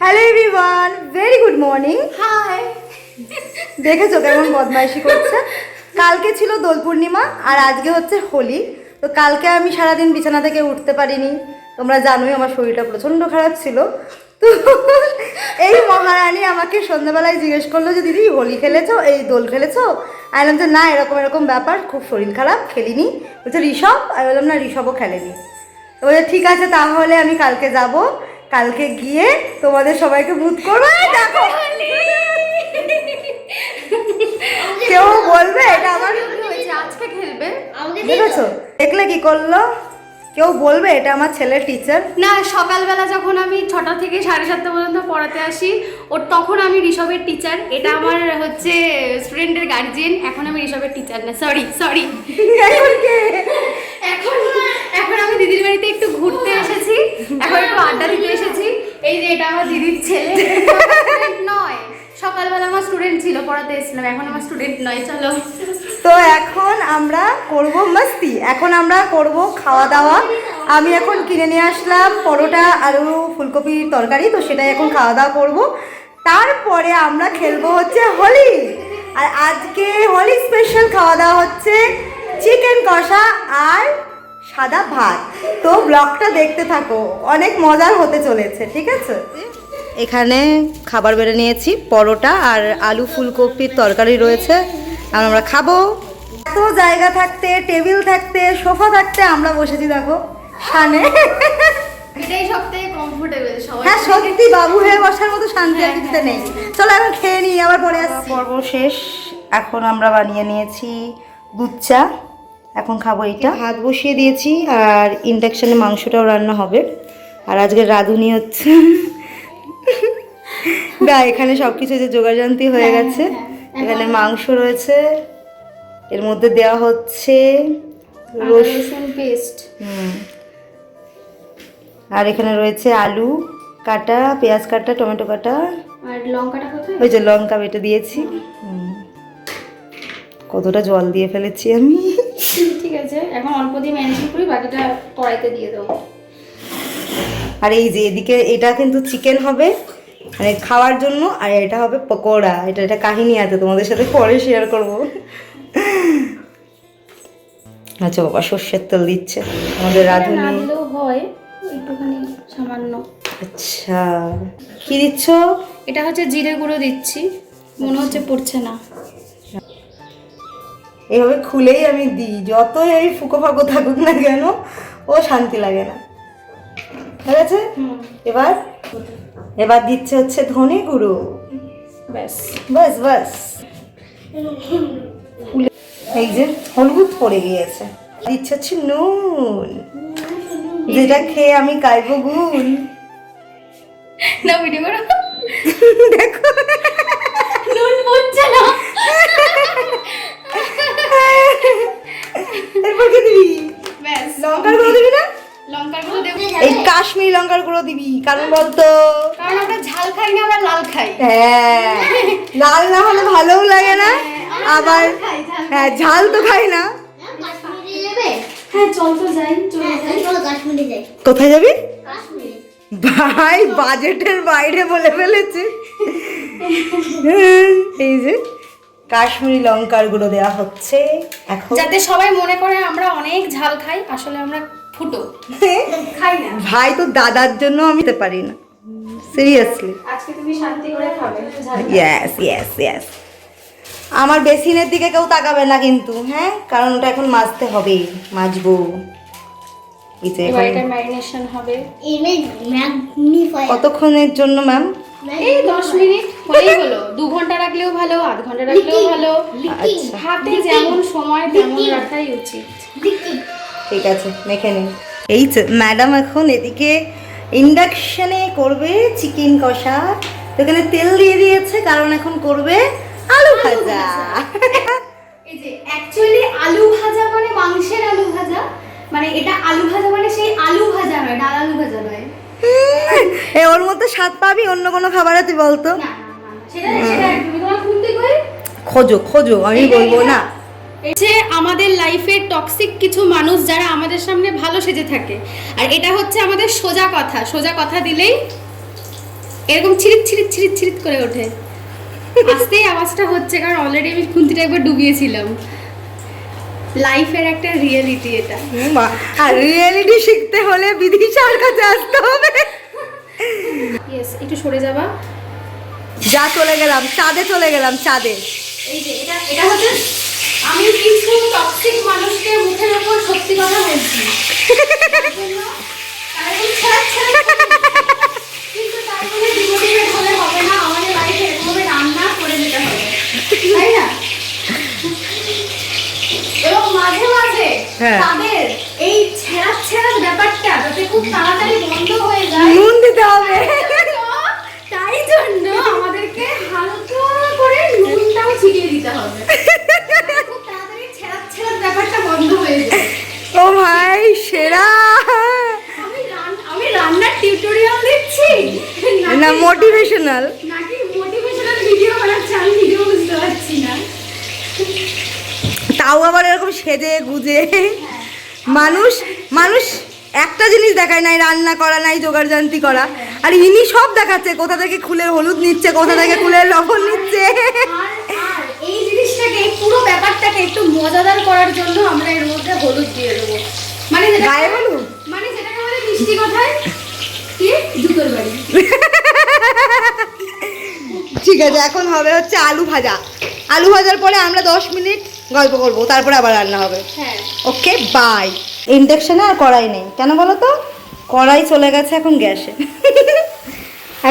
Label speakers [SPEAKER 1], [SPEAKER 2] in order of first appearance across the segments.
[SPEAKER 1] Hello everyone, very good morning.
[SPEAKER 2] Hi.
[SPEAKER 1] দেখেছো কেমন বদমাইশি করছে? কালকে ছিল দোল পূর্ণিমা আর আজকে হচ্ছে হোলি। তো কালকে আমি সারাদিন বিছানা থেকে উঠতে পারিনি, তোমরা জানোই আমার শরীরটা প্রচণ্ড খারাপ ছিল। তো এই মহারানী আমাকে সন্ধ্যাবেলায় জিজ্ঞেস করলো যে দিদি হোলি খেলেছো, এই দোল খেলেছো? আমি বললাম যে না, এরকম এরকম ব্যাপার, খুব শরীর খারাপ, খেলিনি। বলছে ঋষভ? আমি বললাম না, ঋষভও খেলেনি। তো বলছে ঠিক আছে, তাহলে আমি কালকে যাব, কালকে গিয়ে তোমাদের সবাইকে ভূত করবো। দেখো কেউ বলবে এটা আমার
[SPEAKER 2] আজকে খেলবে,
[SPEAKER 1] দেখেছো? দেখলে কি করলো? কেউ বলবে এটা আমার ছেলের টিচার?
[SPEAKER 2] না সকালবেলা যখন আমি 6টা থেকে 7:30 পর্যন্ত পড়াতে আসি, ওর তখন আমি ঋষভের টিচার। এটা আমার হচ্ছে স্টুডেন্টের গার্জিয়ান। এখন আমি ঋষভের টিচার না, সরি। এখন এখন আমি দিদির বাড়িতে একটু ঘুরতে এসেছি, এখন একটু আড্ডা দিতে এসেছি। এই যে এটা আমার দিদির ছেলে, স্টুডেন্ট নয়। সকালবেলা আমার স্টুডেন্ট ছিল, পড়াতে এসেছিলাম, এখন আমার স্টুডেন্ট নয়। চলো,
[SPEAKER 1] তো এখন আমরা করব মাস্তি, এখন আমরা করব খাওয়া দাওয়া। আমি এখন কিনে নিয়ে আসলাম পরোটা, আলু, ফুলকপির তরকারি, তো সেটাই এখন খাওয়া দাওয়া করব। তারপরে আমরা খেলবো হচ্ছে হোলি। আর আজকে হোলি স্পেশাল খাওয়া দাওয়া হচ্ছে চিকেন কষা আর সাদা ভাত। তো ব্লগটা দেখতে থাকো, অনেক মজার হতে চলেছে, ঠিক আছে? এখানে খাবার বেড়ে নিয়েছি, পরোটা আর আলু ফুলকপির তরকারি রয়েছে, আর আমরা খাবো। এত জায়গা থাকতে, টেবিল থাকতে, সোফা থাকতে আমরা বসেছি দেখো সামনে।
[SPEAKER 2] এটাই সবথেকে কমফোর্টেবল সবাই।
[SPEAKER 1] হ্যাঁ সত্যি, বাবু হয়ে বসার মতো শান্তি আর কিছুতে নেই। চলো এখন খেয়ে নিই, আবার পরে আসছি। পর্ব শেষ, এখন আমরা বানিয়ে নিয়েছি দুধ চা, এখন খাবো এইটা। ভাত বসিয়ে দিয়েছি আর ইন্ডাকশনে মাংসটাও রান্না হবে। আর আজকে রাঁধুনি হচ্ছে না, এখানে সব কিছু যে জোগাড়যন্ত্রী হয়ে গেছে। এখানে মাংস রয়েছে, এর মধ্যে দেওয়া হচ্ছে
[SPEAKER 2] রসুন পেস্ট,
[SPEAKER 1] আর এখানে রয়েছে আলু কাটা, পেঁয়াজ কাটা, টমেটো কাটা,
[SPEAKER 2] আর লঙ্কাটা কোথায়?
[SPEAKER 1] ওই যে লঙ্কা বেটে দিয়েছি। কতটা জল দিয়ে ফেলেছি আমি।
[SPEAKER 2] ঠিক আছে, এখন অল্প দিয়ে ম্যারিনেট করি, বাকিটা কড়াইতে দিয়ে দেবো।
[SPEAKER 1] আর এই যে এদিকে এটা কিন্তু চিকেন হবে মানে খাওয়ার জন্য, আর এটা হবে পকোড়া। এটা কাহিনী আছে, তোমাদের সাথে পরে শেয়ার করবো। আচ্ছা বাবা সর্ষের তেল দিচ্ছে আমাদের রাঁধুনি।
[SPEAKER 2] না দিলেও হয়, একটুখানি সামান্য।
[SPEAKER 1] আচ্ছা কি দিচ্ছ?
[SPEAKER 2] এটা হচ্ছে জিরে গুঁড়ো দিচ্ছি, মনে হচ্ছে পড়ছে না।
[SPEAKER 1] এভাবে খুলেই আমি দিই, যতই এই ফুকো ফাঁকো থাকুক না কেন, ও শান্তি লাগে না। ঠিক আছে, এবার এবার দিচ্ছে হচ্ছে ধনে গুঁড়ো।
[SPEAKER 2] ব্যাস
[SPEAKER 1] বাস বাস, এই যে হলুদ পড়ে গিয়েছে। দিচ্ছে হচ্ছে নুন, যেটা খেয়ে আমি গাইবো গুণ।
[SPEAKER 2] না ভিডিও করো,
[SPEAKER 1] দেখো
[SPEAKER 2] নুন পড়ছে না।
[SPEAKER 1] এরপর কি দিবি?
[SPEAKER 2] ব্যাস,
[SPEAKER 1] লঙ্কার গুঁড়ো দিবি না?
[SPEAKER 2] লঙ্কার গুঁড়ো দেবো।
[SPEAKER 1] এই কাশ্মীরি লঙ্কার গুঁড়ো দিবি, কারণ বলতো
[SPEAKER 2] কারণ আমরা ঝাল খাই না, আমরা লাল খাই।
[SPEAKER 1] হ্যাঁ, লাল না হলে ভালোও লাগে না, আবার হ্যাঁ ঝাল তো খাই না।
[SPEAKER 2] হ্যাঁ চল তো যাই, চলো যাই।
[SPEAKER 1] কোথায় যাবি ভাই? বাজেটের বাইরে বলে ফেলেছে। এই যে কাশ্মীরি লঙ্কার গুঁড়ো দেওয়া হচ্ছে এখন,
[SPEAKER 2] যাতে সবাই মনে করে আমরা অনেক ঝাল খাই, আসলে আমরা ফুটো খাই না।
[SPEAKER 1] ভাই তো দাদার জন্য আমি খেতে পারি না, সিরিয়াসলি।
[SPEAKER 2] আজকে তুমি শান্তি করে খাবে।
[SPEAKER 1] Yes yes yes. আমার বেসিনের দিকে কেউ তাকাবে না কিন্তু, হ্যাঁ, কারণ ওটা এখন মাজতে হবে, মাজবো। এই যে
[SPEAKER 2] এবার এটা ম্যারিনেশন হবে।
[SPEAKER 1] কতক্ষণের জন্য ম্যাম?
[SPEAKER 2] এই 10 মিনিট হলেই হলো। 2 ঘন্টা রাখলেও ভালো, আধ ঘন্টা রাখলেও ভালো।
[SPEAKER 1] আচ্ছা
[SPEAKER 2] হাতে যেমন সময় তেমন রাখাই উচিত।
[SPEAKER 1] ঠিক আছে, মেখে নিন। এই তো ম্যাডাম এখন এদিকে ইন্ডাকশনে করবে চিকেন কষা। তো এখানে তেল দিয়ে দিয়েছে, কারণ এখন করবে আলু ভাজা।
[SPEAKER 2] এই যে অ্যাকচুয়ালি আলু ভাজা মানে মাংসের আলু ভাজা, মানে এটা আলু ভাজা মানে সেই আলু ভাজা নয়, ডাল আলু ভাজা নয়।
[SPEAKER 1] এ ওর মধ্যে স্বাদ পাবি অন্য কোনো খাবারে, তুই বলতো?
[SPEAKER 2] না সেটা তুমি তোমার খুনতে কই
[SPEAKER 1] খোঁজো খোঁজো, আমি বলবো না।
[SPEAKER 2] এই যে আমাদের লাইফে টক্সিক কিছু মানুষ যারা আমাদের সামনে ভালো সেজে থাকে, আর এটা হচ্ছে আমাদের সোজা কথা। সোজা কথা দিলেই এরকম ছিরিট ছিরিট ছিরিট ছিরিট করে ওঠে। আস্তেই আওয়াজটা হচ্ছে, কারণ অলরেডি আমি খুন্তিটা একবার ডুবিয়েছিলাম। লাইফের একটা রিয়েলিটি এটা।
[SPEAKER 1] আর রিয়েলিটি শিখতে হলে বিদিশার কাছে আসতে হবে।
[SPEAKER 2] ইয়েস, একটু সরে যাবা।
[SPEAKER 1] যা চলে গেলাম চাঁদে, চলে গেলাম চাঁদে।
[SPEAKER 2] এই যে এটা হচ্ছে, আমি কিছু টক্সিক মানুষকে মুখের উপর সত্যি কথা বলছি, কিন্তু তাই বলে ডিমোটিভেট হলে হবে না। আমাদের লাইফে এরকমভাবে রান্না করে যেতে হবে, তাই না? এবং মাঝে মাঝে তাদের এই ছেঁড়া ব্যাপারটা যাতে খুব তাড়াতাড়ি বন্ধ হয়ে যায়,
[SPEAKER 1] নুন দিতে হবে।
[SPEAKER 2] তাই জন্য আমাদেরকে হালকা করে নুনটাও ছিটিয়ে দিতে হবে, খুব তাড়াতাড়ি ছেঁড়া ব্যাপারটা বন্ধ হয়ে যায়।
[SPEAKER 1] ও ভাই সেরা।
[SPEAKER 2] আমি রান্নার টিউটোরিয়াল দিচ্ছি
[SPEAKER 1] না মোটিভেশনাল,
[SPEAKER 2] নাকি মোটিভেশনাল ভিডিও বানাচ্ছি, আমি ভিডিও বুঝতে পারছি না।
[SPEAKER 1] তাও আবার এরকম সেজে গুজে। মানুষ একটা জিনিস দেখায় নাই, রান্না করা নাই, জোগাড়জান্তি করা, আর ইনি সব দেখাচ্ছে। কোথা থেকে খুলে হলুদ নিচ্ছে, কোথা থেকে খুলে লবণ নিচ্ছে।
[SPEAKER 2] আর এই জিনিসটাকে, এই পুরো ব্যাপারটাকে একটু মজাদার করার জন্য আমরা এর মধ্যে হলুদ দিয়ে দেবো। মানে
[SPEAKER 1] গায়ে হলুদ,
[SPEAKER 2] মানে যেটাকে বলে মিষ্টি কথায় কি জুতোর বাড়ি।
[SPEAKER 1] ঠিক আছে, এখন হবে হচ্ছে আলু ভাজা। আলু ভাজার পরে আমরা 10 মিনিট গল্প করব, তারপরে আবার রান্না হবে।
[SPEAKER 2] হ্যাঁ,
[SPEAKER 1] ওকে বাই। ইন্ডাকশনে আর কড়াই নেই, কেন বলো তো? কড়াই চলে গেছে এখন গ্যাসে।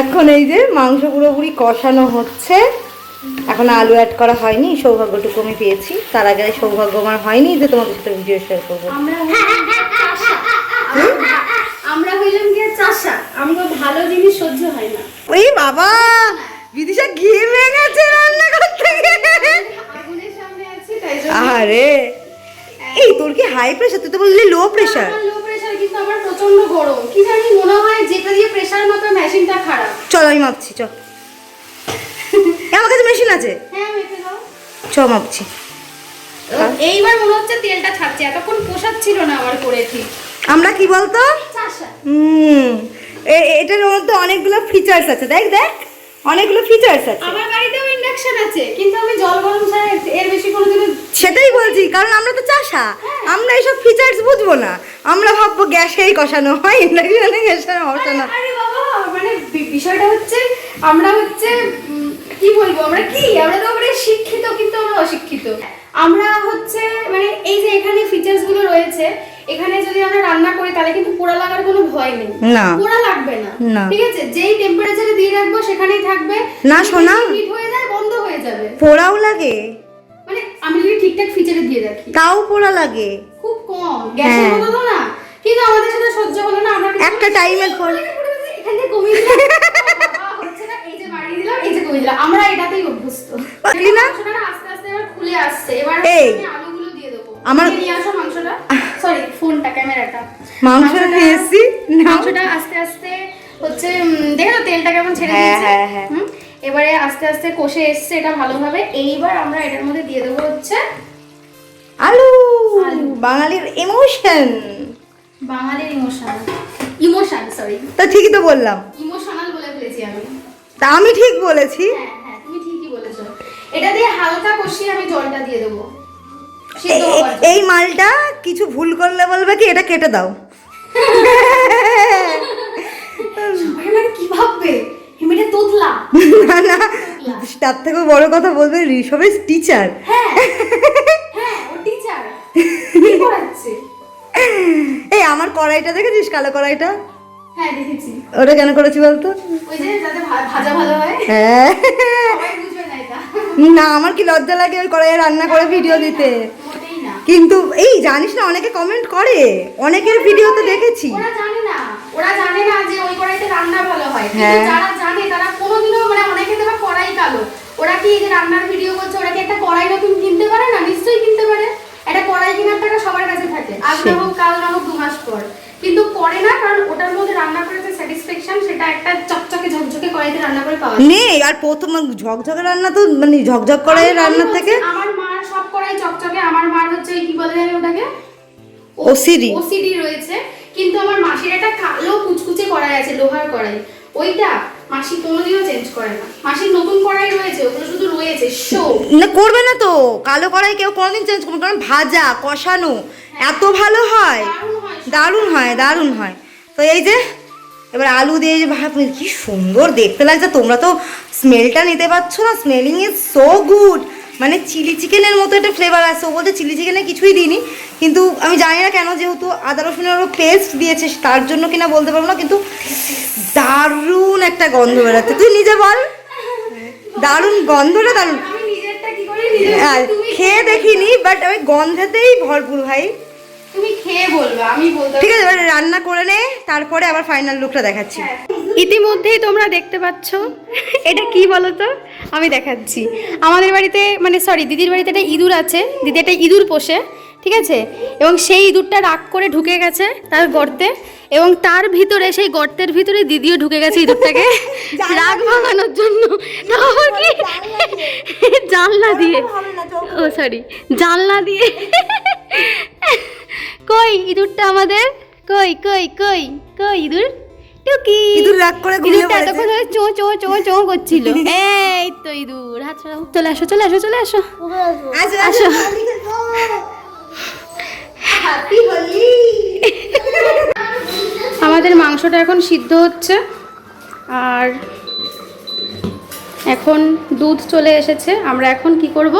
[SPEAKER 1] এখন এই যে মাংস পুরোপুরি কষানো হচ্ছে, এখন আলু অ্যাড করা হয়নি। সৌভাগ্যটুকু আমি পেয়েছি, তার আগে সৌভাগ্য আমার হয়নি যে তোমাদের সাথে ভিডিও শেয়ার করবো।
[SPEAKER 2] আমরা হইলাম কি চাষা, আমরা ভালো জিনিস সহ্য হয় না।
[SPEAKER 1] ওই বাবা, বিদিশা ঘেমে গেছে রান্না করতে গিয়ে।
[SPEAKER 2] আগুনের সামনে আছি তাই জন্য।
[SPEAKER 1] আরে এই তোর কি হাই প্রেসার? তুই তো বললি লো প্রেসার।
[SPEAKER 2] আমার লো প্রেসার, কিন্তু আমার প্রচন্ড গরম। কি জানি, মনে হয় যেটা দিয়ে প্রেসার মাপে মেশিনটা খারাপ।
[SPEAKER 1] চল আমি মাপছি, চল। আমার কাছে মেশিন আছে।
[SPEAKER 2] হ্যাঁ, মেপে দাও।
[SPEAKER 1] চ মাপছি।
[SPEAKER 2] এইবার মনে হচ্ছে তেলটা ছাড়ছে, এতক্ষণ পোষাচ্ছিল না আমার করে। ঠিক
[SPEAKER 1] আমরা কি বলতো,
[SPEAKER 2] চাষা।
[SPEAKER 1] এটার মধ্যে অনেকগুলো ফিচার্স আছে। দেখ দেখ, অনেকগুলো ফিচার্স আছে।
[SPEAKER 2] আমার বাড়িতেও ইন্ডাকশন আছে, কিন্তু আমি জল গরম ছাড়া এর বেশি কোনোদিনও।
[SPEAKER 1] সেটাই বলছি, কারণ আমরা তো চাষা, আমরা এইসব ফিচার্স বুঝবো না। আমরা ভাববো গ্যাসেই কষানো হয়, ইন্ডাকশনে কষানো হয় না।
[SPEAKER 2] আরে বাবা, মানে বিষয়টা হচ্ছে আমরা হচ্ছে কি বলবো, আমরা তো মানে শিক্ষিত, কিন্তু আমরা অশিক্ষিত। আমরা হচ্ছে মানে এই যে এখানে ফিচার্স গুলো রয়েছে, এখানে যদি আমরা রান্না করি তাহলে কিন্তু পোড়া লাগার কোনো ভয় নেই।
[SPEAKER 1] না,
[SPEAKER 2] পোড়া লাগবে না।
[SPEAKER 1] না।
[SPEAKER 2] ঠিক আছে, যেই টেম্পারেচারে দিয়ে রাখবো সেখানেই থাকবে।
[SPEAKER 1] না সোনা,
[SPEAKER 2] হিট হয়ে যায়, বন্ধ হয়ে যাবে।
[SPEAKER 1] পোড়াও লাগে,
[SPEAKER 2] মানে আমি যদি ঠিকঠাক ফিচারে দিয়ে রাখি
[SPEAKER 1] তাও পোড়া লাগে
[SPEAKER 2] খুব কম, গ্যাসের মতো তো না। কিন্তু আমাদের সাথে সহ্য হলো না, আমরা
[SPEAKER 1] একটা টাইমের পর।
[SPEAKER 2] এখান থেকে কমিয়ে দিলাম, হচ্ছে না, এই যে বাড়িয়ে দিলাম, এই যে কমিয়ে দিলাম, আমরা এটাতেই অভ্যস্ত। মাংসটা না আস্তে আস্তে এবার খুলে আসছে। এবার আমি আলুগুলো দিয়ে দেবো। নিয়ে আসো মাংসটা, সরি ফোনটা, ক্যামেরাটা।
[SPEAKER 1] মাংসটা নিয়ে এসেছি।
[SPEAKER 2] মাংসটা আস্তে আস্তে হচ্ছে, দেখো তো তেলটা কেমন ছেড়ে দিয়েছে। এবারে আস্তে আস্তে কষে এসছে এটা ভালোভাবে। এইবার আমরা এটার মধ্যে দিয়ে দেবো হচ্ছে
[SPEAKER 1] আলু। বাঙালির ইমোশন,
[SPEAKER 2] বাঙালির ইমোশন, সরি,
[SPEAKER 1] তা ঠিকই তো বললাম।
[SPEAKER 2] ইমোশনাল বলে ফেলেছি আমি।
[SPEAKER 1] তা আমি ঠিক বলেছি।
[SPEAKER 2] হ্যাঁ হ্যাঁ, তুমি ঠিকই বলেছো। এটা দিয়ে হালকা কষিয়ে আমি জলটা দিয়ে দেবো।
[SPEAKER 1] এই মালটা কিছু ভুল করলে বলবে কি এটা কেটে দাও।
[SPEAKER 2] সবাই মানে কি ভাববে, হেমেটা তোতলা।
[SPEAKER 1] না না, তার থেকে বড় কথা বলবে ঋষভের টিচার।
[SPEAKER 2] হ্যাঁ হ্যাঁ, ও টিচার, কি করাচ্ছে।
[SPEAKER 1] এই আমার কড়াইটা দেখেছিস, কালো কড়াইটা?
[SPEAKER 2] হ্যাঁ দেখেছি।
[SPEAKER 1] ওটা কেন করেছি বলতো?
[SPEAKER 2] ওই যে যাতে ভাজা ভালো হয়।
[SPEAKER 1] হ্যাঁ,
[SPEAKER 2] সবাই বুঝবে না এটা।
[SPEAKER 1] না আমার কি লজ্জা লাগে ওই কড়াইয়ে রান্না করে ভিডিও দিতে।
[SPEAKER 2] মোটেই না।
[SPEAKER 1] কিন্তু এই জানিস না, অনেকে কমেন্ট করে, অনেকের ভিডিওতে দেখেছি।
[SPEAKER 2] ওরা জানে না যে ওই কড়াইতে রান্না ভালো হয়।
[SPEAKER 1] হ্যাঁ।
[SPEAKER 2] কিন্তু যারা জানে তারা কোনোদিনও, মানে অনেকে তো কড়াই কালো, ওরা কি এই যে রান্নার ভিডিও করছে, ওরা কি একটা কড়াই নতুন কিনতে পারে না? নিশ্চয়ই কিনতে পারে। একটা কড়াই কেনার টাকা সবার কাছে থাকে, আজ না হোক কাল না হোক 2 মাস পর, কিন্তু করে না, কারণ ওটার মধ্যে রান্না করে যে স্যাটিসফ্যাকশন, সেটা একটা চকচকে ঝকঝকে কড়াইতে রান্না করে পাওয়া যায়।
[SPEAKER 1] নেই, আর প্রথম ঝকঝকে রান্না তো মানে ঝকঝক কড়াইয়ের রান্নার থেকে।
[SPEAKER 2] আমার মার সব কড়াই চকচকে, আমার মার হচ্ছে ওই কি বলে জানি ওটাকে, ওসিডি রয়েছে। কিন্তু আমার মাসির একটা কালো কুচকুচে কড়াই আছে, লোহার কড়াই, ওইটা মাসি কোনোদিনও চেঞ্জ করে না, মাসির নতুন কড়াই রয়েছে, ওগুলো শুধু রয়েছে শো।
[SPEAKER 1] না করবে না তো, কালো কড়াই কেউ কোনোদিন চেঞ্জ করবে, কারণ ভাজা কষানো এত ভালো হয়, দারুণ হয় দারুণ হয়। তো এই যে এবার আলু দিয়ে যে ভাত, কি সুন্দর দেখতে লাগছে, তোমরা তো স্মেলটা নিতে পারছো না, স্মেলিং ইজ সো গুড, মানে চিলি চিকেনের মতো একটা ফ্লেভার আসছে। ও বলতে চিলি চিকেনে কিছুই দিইনি, কিন্তু আমি জানি না কেন, যেহেতু আদা রসুনেরও পেস্ট দিয়েছে তার জন্য কিনা বলতে পারবো না, কিন্তু দারুণ একটা গন্ধ বেরোচ্ছে। তুই নিজে বল, দারুণ গন্ধটা দারুণ।
[SPEAKER 2] আমি নিজেরটা কি করে
[SPEAKER 1] খেয়ে দেখিনি, বাট আমি গন্ধেতেই ভরপুর ভাই।
[SPEAKER 2] তুমি খেয়ে বলবে, আমি বলতে।
[SPEAKER 1] ঠিক আছে, এবার রান্না করে নে, তারপরে আবার ফাইনাল লুকটা দেখাচ্ছি।
[SPEAKER 2] ইতিমধ্যেই তোমরা দেখতে পাচ্ছ এটা কি বলো তো, আমি দেখাচ্ছি। আমাদের বাড়িতে মানে সরি দিদির বাড়িতে একটা ইঁদুর আছে, দিদি একটা ইঁদুর পোষে, ঠিক আছে, এবং সেই ইঁদুরটা রাগ করে ঢুকে গেছে তার গর্তে, এবং তার ভিতরে সেই গর্তের ভিতরে দিদিও ঢুকে গেছে ইঁদুরটাকে রাগ ভাঙানোর জন্য। তারপর কি জানলা দিয়ে, ও সরি জানলা দিয়ে, কই ইঁদুরটা আমাদের, কই কই কই কই ইঁদুর, টুকি
[SPEAKER 1] ইঁদুর রাগ করে ঘুমিয়ে
[SPEAKER 2] ইঁদুরটা এতক্ষণ ধরে চো চো চো চো করছিল। এই তো ইঁদুর, হাত ছড়াও, চলে আসো চলে আসো চলে আসো আসো।
[SPEAKER 1] হ্যাপি হোলি।
[SPEAKER 2] আমাদের মাংসটা এখন সিদ্ধ হচ্ছে, আর এখন দুধ চলে এসেছে। আমরা এখন কি করব,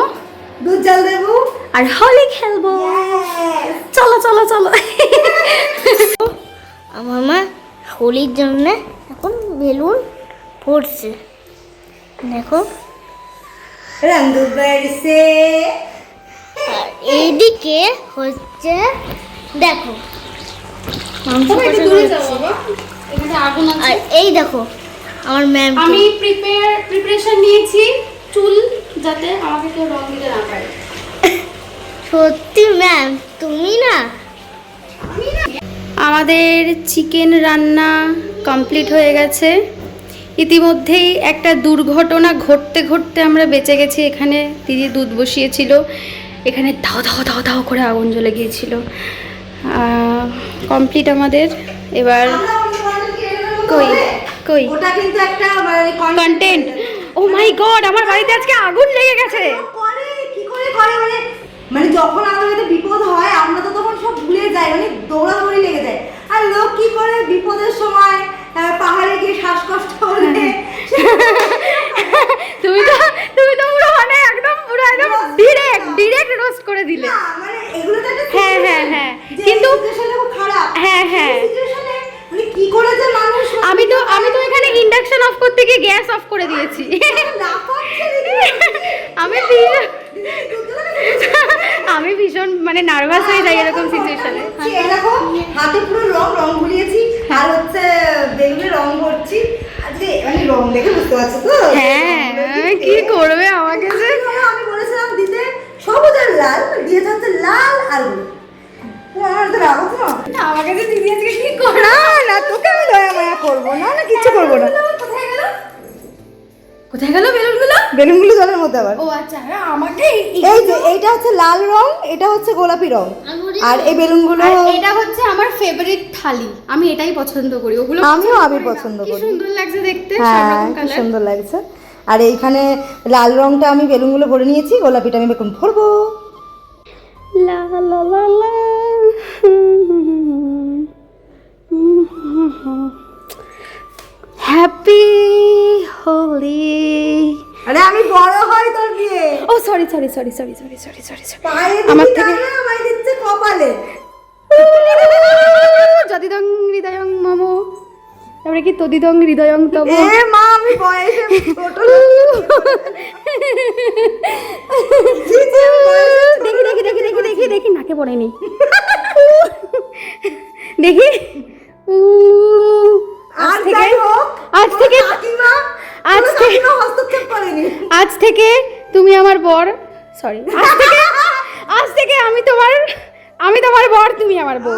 [SPEAKER 1] দুধ জাল দেবো
[SPEAKER 2] আর হোলি খেলবো। চলো চলো চলো।
[SPEAKER 3] আমার মা হোলির জন্য এখন বেলুন পড়ছে, দেখো।
[SPEAKER 1] রঙ বরসে।
[SPEAKER 3] আর এইদিকে হচ্ছে দেখো মাংস কষানো হচ্ছে।
[SPEAKER 2] এখানে আগুন আছে।
[SPEAKER 3] আর এই দেখো আমার ম্যাম,
[SPEAKER 2] আমি প্রিপারেশন নিয়েছি চুল যাতে আমাকে কেউ রং দিতে না পারে।
[SPEAKER 3] সত্যি ম্যাম তুমি না।
[SPEAKER 2] আমাদের চিকেন রান্না কমপ্লিট হয়ে গেছে। ইতিমধ্যেই একটা দুর্ঘটনা ঘটতে ঘটতে আমরা বেঁচে গেছি। এখানে দিদি দুধ বসিয়েছিল, এখানে ধাও ধাও ধাও ধাও করে আগুন জ্বলে গিয়েছিল। কমপ্লিট আমাদের। এবার কই কই
[SPEAKER 1] ওটা কিন্তু একটা মানে
[SPEAKER 2] কন্টেন্ট। ও মাই গড, আমার বাড়িতে আজকে আগুন লেগে গেছে।
[SPEAKER 1] করে কি করে করে মানে, মানে যখন আমাদের বাড়িতে বিপদ হয় আমরা তো তখন সব ভুলে যাই, মানে দৌড়াদৌড়ি লেগে যায়। আর লোক কি করে বিপদের সময় পাহাড়ে গিয়ে শ্বাসকষ্ট হলে।
[SPEAKER 2] তুমি তো পুরো মানে একদম পুরো একদম ডিরেক্ট রোস্ট করে দিলে।
[SPEAKER 1] না মানে এগুলো তো একটা
[SPEAKER 2] হ্যাঁ হ্যাঁ হ্যাঁ,
[SPEAKER 1] যে
[SPEAKER 2] কিন্তু
[SPEAKER 1] সিচুয়েশনে খুব খারাপ।
[SPEAKER 2] হ্যাঁ হ্যাঁ,
[SPEAKER 1] সিচুয়েশনে মানে কি করে যে মানুষ
[SPEAKER 2] আমি তো এখানে ইন্ডাকশন অফ করতে গিয়ে গ্যাস অফ করে দিয়েছি।
[SPEAKER 1] লাফাচ্ছে
[SPEAKER 2] আমি ভীষণ মানে নার্ভাস হয়ে যাই এরকম সিচুয়েশনে।
[SPEAKER 1] দেখো হাতে পুরো রং ঘুরিয়েছি, আর হচ্ছে বেলুনে রং ভরছি। আজকে মানে রং দেখে বুঝতে পারছো তো।
[SPEAKER 2] হ্যাঁ, কি করবে আমাকে যে।
[SPEAKER 1] আমি বলেছিলাম দিতে সবুজ আর লাল, দিয়েছে হচ্ছে লাল আর হলুদ। আমার তো রাগ হতো না,
[SPEAKER 2] আমাকে যে দিদি আজকে কি করে।
[SPEAKER 1] না না তোকে আমি দয়া মায়া করবো না, না কিচ্ছু করবো না।
[SPEAKER 2] কোথায় গেল বেলুনগুলো?
[SPEAKER 1] বেলুনগুলো জলের মধ্যে আবার।
[SPEAKER 2] ও আচ্ছা, আমাকে
[SPEAKER 1] এই যে এইটা হচ্ছে লাল রং, এটা হচ্ছে গোলাপি রং, আর এই বেলুনগুলো
[SPEAKER 2] এটা হচ্ছে আমার ফেভারিট থালি, আমি এটাই পছন্দ করি। ওগুলো
[SPEAKER 1] আমিও পছন্দ
[SPEAKER 2] কি
[SPEAKER 1] করি।
[SPEAKER 2] সুন্দর লাগছে দেখতে, সব
[SPEAKER 1] হ্যাঁ
[SPEAKER 2] রকম
[SPEAKER 1] কি
[SPEAKER 2] কালার।
[SPEAKER 1] সুন্দর লাগছে। আর এইখানে লাল রংটা আমি বেলুনগুলো ভরে নিয়েছি, গোলাপিটা আমি বেলুন ভরবো।
[SPEAKER 2] লা লা লা লা। হ্যাপি হোলি।
[SPEAKER 1] আরে আমি বড় হই তোর বিয়ে।
[SPEAKER 2] ও সরি
[SPEAKER 1] পায়ে
[SPEAKER 2] আমার
[SPEAKER 1] দিচ্ছি
[SPEAKER 2] থেকে-
[SPEAKER 1] না, আমায় দিচ্ছে কপালে।
[SPEAKER 2] যদিদং হৃদয়ং মম, তারপরে কি তদিদং হৃদয়ং তব।
[SPEAKER 1] এ মা আমি বয়সে ছোট।
[SPEAKER 2] দেখি নাকে পড়েনি। দেখি আজ থেকে তুমি আমার বর, সরি আজ থেকে আমি তোমার বর, তুমি আমার বউ।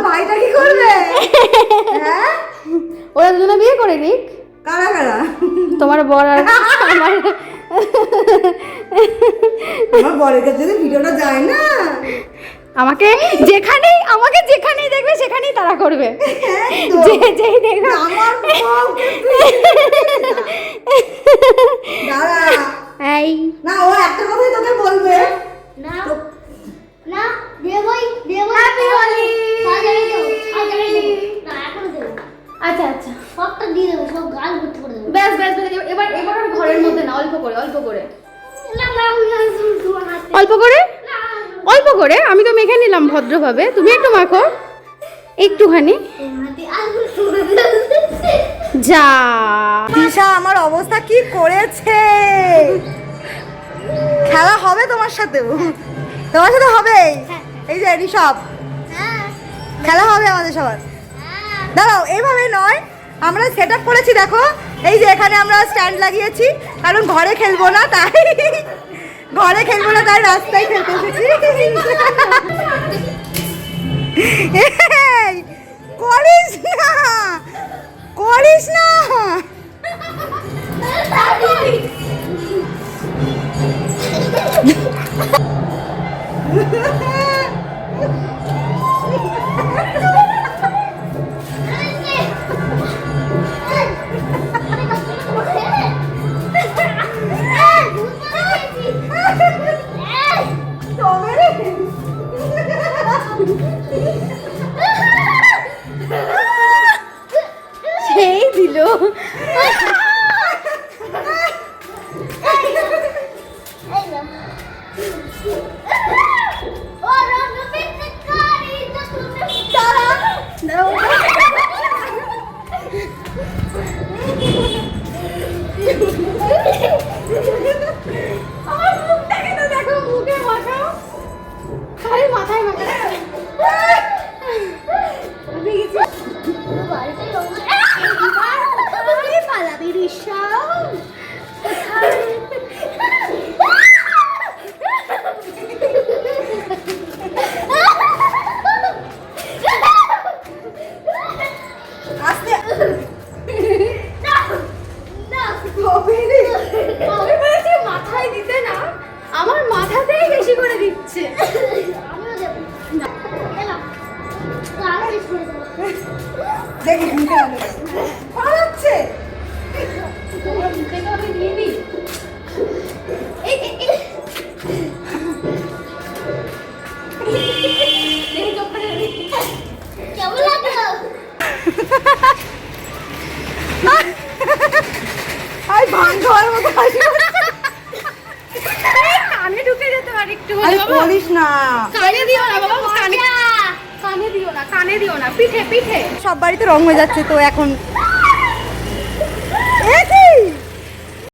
[SPEAKER 1] ভাইটা কি করবে? হ্যাঁ
[SPEAKER 2] ওরা দুজনে বিয়ে করে নিক।
[SPEAKER 1] কারা কারা?
[SPEAKER 2] তোমার বর আর
[SPEAKER 1] আমার বরের কাছে যদি ভিডিওটা যায় না,
[SPEAKER 2] আমাকে যেখানেই দেখবে সেখানেই তারা করবে।
[SPEAKER 1] একদম।
[SPEAKER 2] যেই দেখবে
[SPEAKER 1] আমার বউকে তুই দাঁড়া।
[SPEAKER 2] এই
[SPEAKER 1] না, ও একটা কথাই তোকে বলবে।
[SPEAKER 3] না না দেবই
[SPEAKER 2] Happy Holi!
[SPEAKER 3] না এখন দেবো
[SPEAKER 2] আচ্ছা আচ্ছা
[SPEAKER 3] সবটা দিয়ে দেবো, সব গাল ভর্তি করে দেবো।
[SPEAKER 2] ব্যাস ব্যাস ব্যাস, এবার এবার আর ঘরের মধ্যে না, অল্প করে অল্প করে
[SPEAKER 3] না না তোমার হাতে
[SPEAKER 2] অল্প করে
[SPEAKER 3] না
[SPEAKER 2] অল্প করে। আমি তো মেখে নিলাম ভদ্রভাবে, তুমি একটু মাখো একটুখানি।
[SPEAKER 3] তোমার হাতে আঙুল তুলে দিচ্ছে।
[SPEAKER 2] যা
[SPEAKER 1] দিশা আমার অবস্থা কি করেছে। খেলা হবে তোমার সাথেও, তোমার সাথে হবে। এই যে ঋষভ,
[SPEAKER 3] হ্যাঁ
[SPEAKER 1] খেলা হবে আমাদের সবার।
[SPEAKER 3] হ্যাঁ
[SPEAKER 1] দাঁড়াও, এইভাবে নয়, আমরা সেট আপ করেছি দেখো। এই যে এখানে আমরা স্ট্যান্ড লাগিয়েছি, কারণ ঘরে খেলবো না তাই রাস্তায় খেলতে এসেছি। এই, করিস না
[SPEAKER 2] সেই দিল। আমার মুখটাকে তো দেখো, মুখে মাখাও, খালি মাথায় মাখাও। পালাবি ঋষভ।
[SPEAKER 1] আস্তে
[SPEAKER 2] আমি বলেছি মাথায় দিতে না, আমার মাথাতেই বেশি করে দিচ্ছে।
[SPEAKER 3] আমিও দেবো এলাম আরো বেশি করে দেবো।
[SPEAKER 1] দেখি মুখে আলো পালাচ্ছে।
[SPEAKER 2] তোমার মুখে তো আমি দিয়ে দিই। এই দেখি চোখটা দেখি।
[SPEAKER 3] কেমন লাগলো?
[SPEAKER 1] আই ভাঙার মতো হাসি পাচ্ছে।
[SPEAKER 2] কানে ঢুকে যেতে পারে একটু
[SPEAKER 1] আরে
[SPEAKER 2] হলে বাবা।
[SPEAKER 1] করিস না।
[SPEAKER 2] কানে দিও না বাবা, কানে দিও না, কানে দিও না, পিঠে পিঠে।
[SPEAKER 1] সব বাড়িতে রং হয়ে যাচ্ছে তো এখন